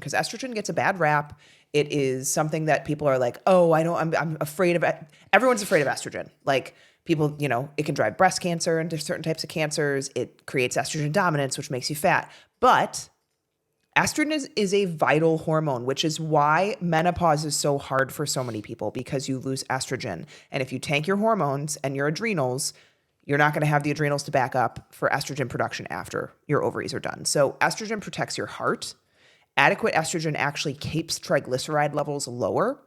because estrogen gets a bad rap. It is something that people are like, oh, I'm afraid of it. Everyone's afraid of estrogen. Like people, it can drive breast cancer and certain types of cancers. It creates estrogen dominance, which makes you fat. But estrogen is a vital hormone, which is why menopause is so hard for so many people, because you lose estrogen. And if you tank your hormones and your adrenals, you're not going to have the adrenals to back up for estrogen production after your ovaries are done. So estrogen protects your heart. Adequate estrogen actually keeps triglyceride levels lower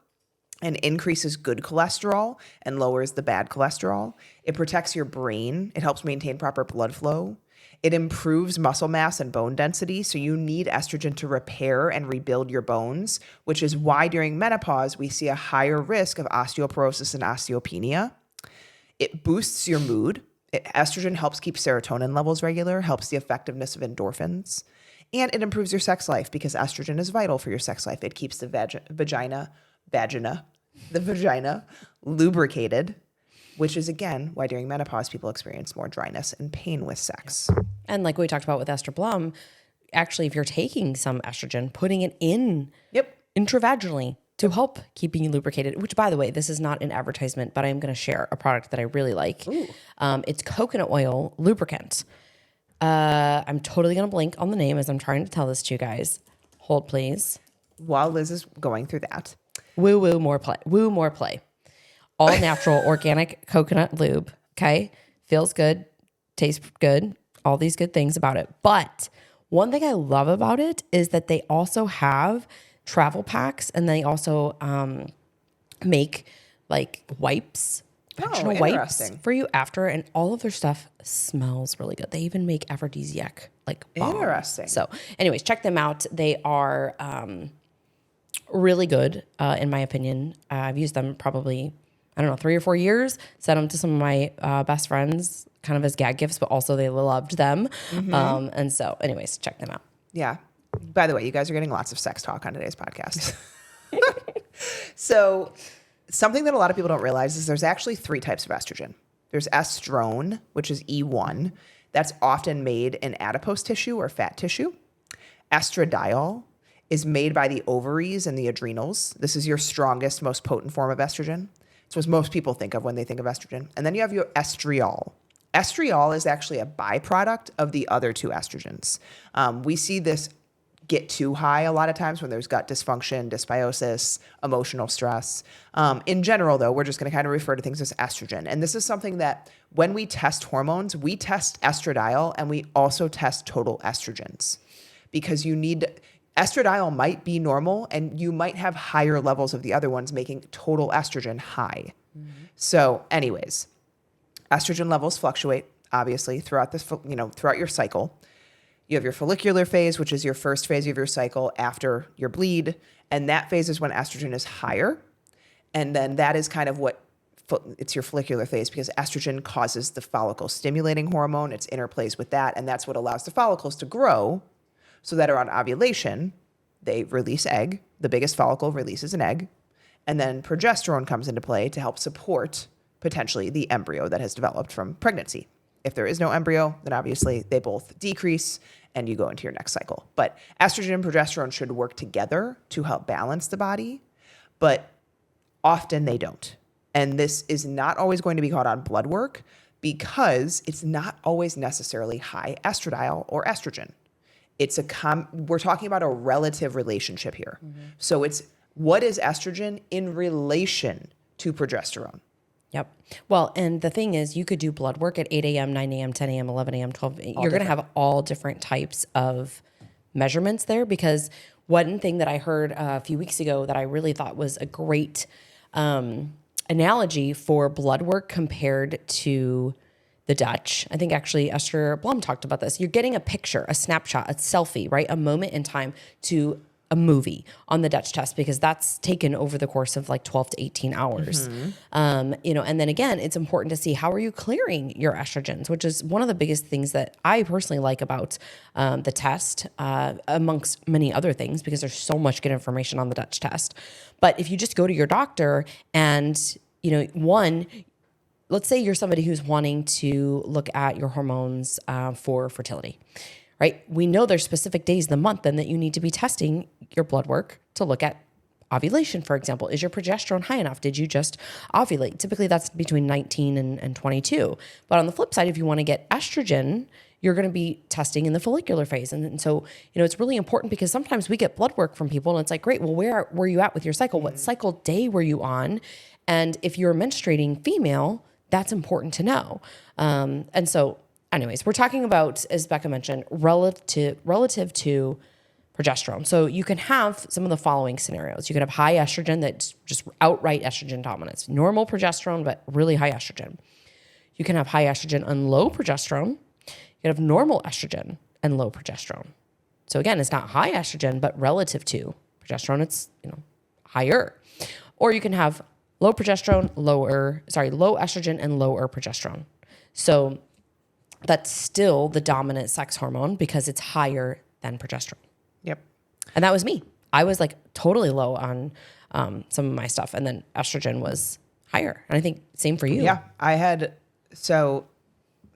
and increases good cholesterol and lowers the bad cholesterol. It protects your brain. It helps maintain proper blood flow. It improves muscle mass and bone density. So you need estrogen to repair and rebuild your bones, which is why during menopause, we see a higher risk of osteoporosis and osteopenia. It boosts your mood. Estrogen helps keep serotonin levels regular, helps the effectiveness of endorphins, and it improves your sex life because estrogen is vital for your sex life. It keeps the vagina lubricated, which is, again, why during menopause people experience more dryness and pain with sex. And like we talked about with Esther Blum, actually, if you're taking some estrogen, putting it in intravaginally to help keeping you lubricated, which, by the way, this is not an advertisement, but I am going to share a product that I really like. It's coconut oil lubricant. I'm totally going to blank on the name as I'm trying to tell this to you guys. Hold, please. While Liz is going through that. Woo, more play. Woo, more play. All natural, organic coconut lube. Okay. Feels good. Tastes good. All these good things about it. But one thing I love about it is that they also have travel packs, and they also make like wipes, vaginal wipes for you after, and all of their stuff smells really good. They even make aphrodisiac like balm. Interesting. So anyways, check them out. They are really good in my opinion. I've used them probably, 3 or 4 years. Sent them to some of my best friends kind of as gag gifts, but also they loved them. And so anyways, check them out. Yeah. By the way, you guys are getting lots of sex talk on today's podcast. So something that a lot of people don't realize is there's actually 3 types of estrogen. There's estrone, which is E1. That's often made in adipose tissue or fat tissue. Estradiol is made by the ovaries and the adrenals. This is your strongest, most potent form of estrogen. It's what most people think of when they think of estrogen. And then you have your estriol. Estriol is actually a byproduct of the other 2 estrogens. We see this get too high a lot of times when there's gut dysfunction, dysbiosis, emotional stress. In general, though, we're just going to kind of refer to things as estrogen. And this is something that when we test hormones, we test estradiol and we also test total estrogens, because estradiol might be normal and you might have higher levels of the other ones, making total estrogen high. So anyways, estrogen levels fluctuate, obviously, throughout your cycle. You have your follicular phase, which is your first phase of your cycle after your bleed. And that phase is when estrogen is higher. And then that is kind of it's your follicular phase, because estrogen causes the follicle stimulating hormone. It interplays with that. And that's what allows the follicles to grow, so that around ovulation, they release egg. The biggest follicle releases an egg. And then progesterone comes into play to help support potentially the embryo that has developed from pregnancy. If there is no embryo, then obviously they both decrease and you go into your next cycle. But estrogen and progesterone should work together to help balance the body, but often they don't. And this is not always going to be caught on blood work, because it's not always necessarily high estradiol or estrogen. We're talking about a relative relationship here. So it's what is estrogen in relation to progesterone? Yep. Well, and the thing is, you could do blood work at 8 a.m., 9 a.m., 10 a.m., 11 a.m., 12 a.m. You're going to have all different types of measurements there, because one thing that I heard a few weeks ago that I really thought was a great analogy for blood work compared to the Dutch. I think actually Esther Blum talked about this. You're getting a picture, a snapshot, a selfie, right? A moment in time to a movie on the Dutch test, because that's taken over the course of like 12 to 18 hours. And then again, it's important to see how are you clearing your estrogens, which is one of the biggest things that I personally like about the test, amongst many other things, because there's so much good information on the Dutch test. But if you just go to your doctor and, let's say you're somebody who's wanting to look at your hormones for fertility. right? We know there's specific days of the month then that you need to be testing your blood work to look at ovulation, for example. Is your progesterone high enough? Did you just ovulate? Typically that's between 19 and 22. But on the flip side, if you want to get estrogen, you're going to be testing in the follicular phase. And so, it's really important because sometimes we get blood work from people and it's like, great, well, where were you at with your cycle? What cycle day were you on? And if you're a menstruating female, that's important to know. And so anyways, we're talking about, as Becca mentioned, relative to progesterone. So you can have some of the following scenarios. You can have high estrogen that's just outright estrogen dominance, normal progesterone, but really high estrogen. You can have high estrogen and low progesterone. You can have normal estrogen and low progesterone. So again, it's not high estrogen, but relative to progesterone, it's higher. Or you can have low estrogen and lower progesterone. So that's still the dominant sex hormone because it's higher than progesterone. Yep. And that was me. I was like totally low on some of my stuff. And then estrogen was higher. And I think same for you. Yeah. So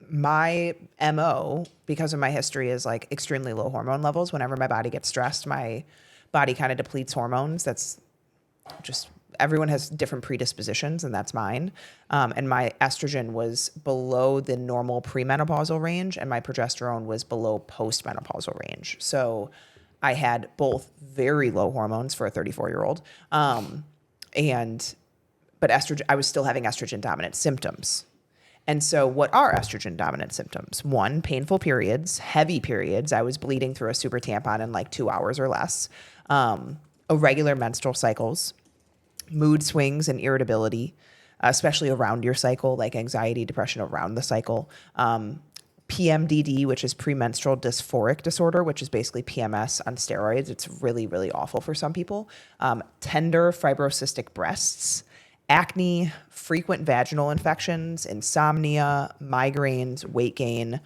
my MO, because of my history, is like extremely low hormone levels. Whenever my body gets stressed, my body kind of depletes hormones. That's just, everyone has different predispositions, and that's mine. And my estrogen was below the normal premenopausal range, and my progesterone was below postmenopausal range. So I had both very low hormones for a 34-year-old, but estrogen, I was still having estrogen dominant symptoms. And so what are estrogen dominant symptoms? One, painful periods, heavy periods. I was bleeding through a super tampon in like 2 hours or less. Irregular menstrual cycles, mood swings and irritability, especially around your cycle, like anxiety, depression around the cycle. PMDD, which is premenstrual dysphoric disorder, which is basically PMS on steroids. It's really, really awful for some people. Tender fibrocystic breasts, acne, frequent vaginal infections, insomnia, migraines, weight gain,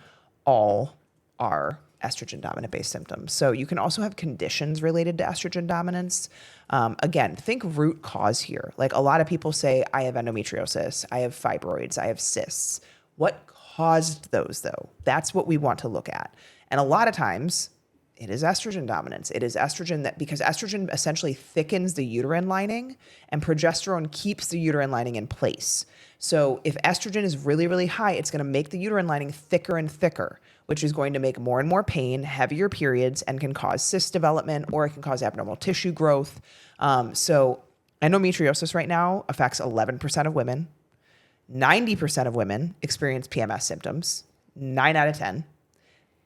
all are estrogen dominant based symptoms. So you can also have conditions related to estrogen dominance. Again, think root cause here. Like a lot of people say, I have endometriosis, I have fibroids, I have cysts. What caused those though? That's what we want to look at. And a lot of times it is estrogen dominance. It is estrogen because estrogen essentially thickens the uterine lining and progesterone keeps the uterine lining in place. So if estrogen is really, really high, it's going to make the uterine lining thicker and thicker, which is going to make more and more pain, heavier periods, and can cause cyst development, or it can cause abnormal tissue growth. So endometriosis right now affects 11% of women. 90% of women experience PMS symptoms, 9 out of 10.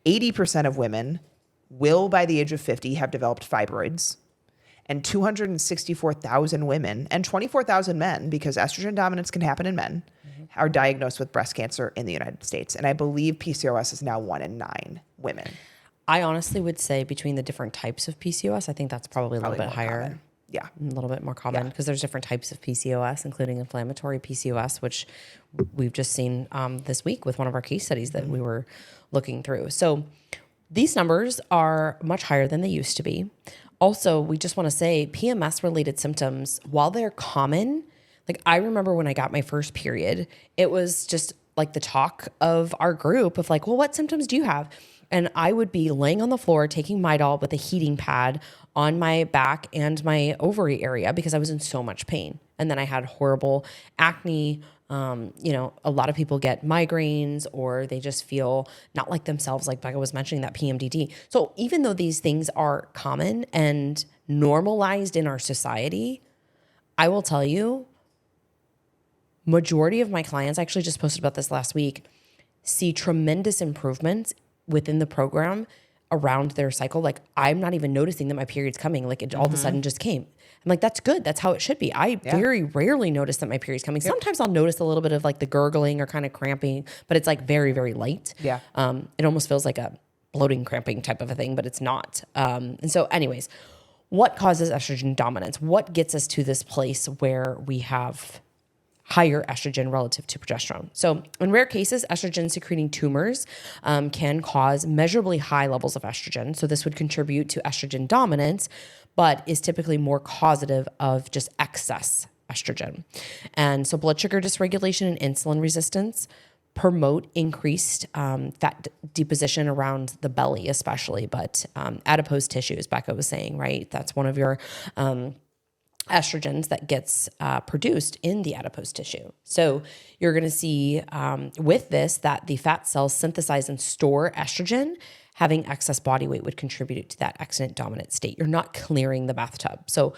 80% of women will, by the age of 50, have developed fibroids. And 264,000 women and 24,000 men, because estrogen dominance can happen in men, are diagnosed with breast cancer in the United States. And I believe PCOS is now 1 in 9 women. I honestly would say between the different types of PCOS, I think that's probably a little bit higher. Common. Yeah. A little bit more common because there's different types of PCOS, including inflammatory PCOS, which we've just seen this week with one of our case studies that we were looking through. So these numbers are much higher than they used to be. Also, we just want to say PMS-related symptoms, while they're common, like I remember when I got my first period, it was just like the talk of our group of like, well, what symptoms do you have? And I would be laying on the floor taking Midol with a heating pad on my back and my ovary area because I was in so much pain. And then I had horrible acne. A lot of people get migraines or they just feel not like themselves, like Becca was mentioning, that PMDD. So even though these things are common and normalized in our society, I will tell you, majority of my clients, I actually just posted about this last week, see tremendous improvements within the program around their cycle. Like I'm not even noticing that my period's coming. Like it all of a sudden just came. I'm like, that's good. That's how it should be. I very rarely notice that my period's coming. Sometimes I'll notice a little bit of like the gurgling or kind of cramping, but it's like very, very light. Yeah. It almost feels like a bloating, cramping type of a thing, but it's not. And so anyways, what causes estrogen dominance? What gets us to this place where we have higher estrogen relative to progesterone? So in rare cases, estrogen secreting tumors can cause measurably high levels of estrogen. So this would contribute to estrogen dominance, but is typically more causative of just excess estrogen. And so blood sugar dysregulation and insulin resistance, promote increased fat deposition around the belly, especially, but adipose tissue, as Becca was saying, right? That's one of your estrogens that gets produced in the adipose tissue. So you're going to see with this that the fat cells synthesize and store estrogen. Having excess body weight would contribute to that extant dominant state. You're not clearing the bathtub. So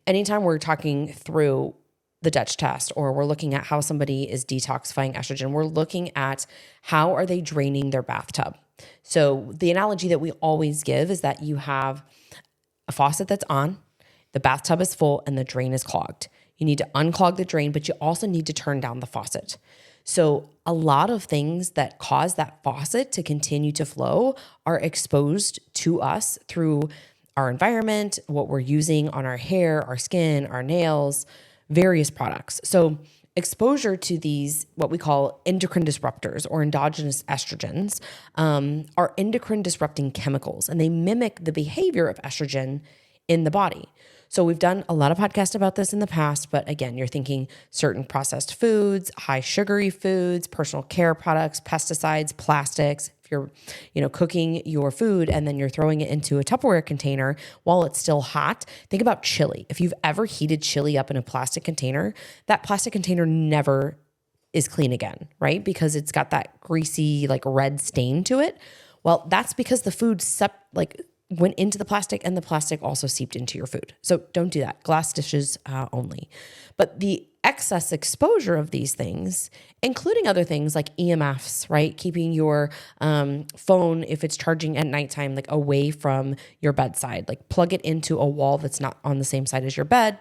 anytime we're talking through the Dutch test, or we're looking at how somebody is detoxifying estrogen, we're looking at how are they draining their bathtub. So the analogy that we always give is that you have a faucet that's on, the bathtub is full, and the drain is clogged. You need to unclog the drain, but you also need to turn down the faucet. So a lot of things that cause that faucet to continue to flow are exposed to us through our environment, what we're using on our hair, our skin, our nails, various products. So exposure to these, what we call endocrine disruptors or endogenous estrogens, are endocrine disrupting chemicals, and they mimic the behavior of estrogen in the body. So we've done a lot of podcasts about this in the past, but again, you're thinking certain processed foods, high sugary foods, personal care products, pesticides, plastics. If you're, cooking your food and then you're throwing it into a Tupperware container while it's still hot, think about chili. If you've ever heated chili up in a plastic container, that plastic container never is clean again, right? Because it's got that greasy, red stain to it. Well, that's because the food went into the plastic, and the plastic also seeped into your food. So don't do that. Glass dishes only. But the excess exposure of these things, including other things like EMFs, right? Keeping your phone, if it's charging at nighttime, away from your bedside, plug it into a wall that's not on the same side as your bed,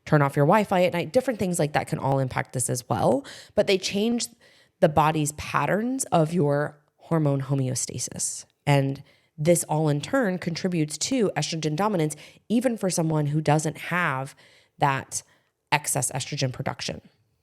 turn off your Wi-Fi at night. Different things like that can all impact this as well. But they change the body's patterns of your hormone homeostasis. And this all in turn contributes to estrogen dominance, even for someone who doesn't have that excess estrogen production.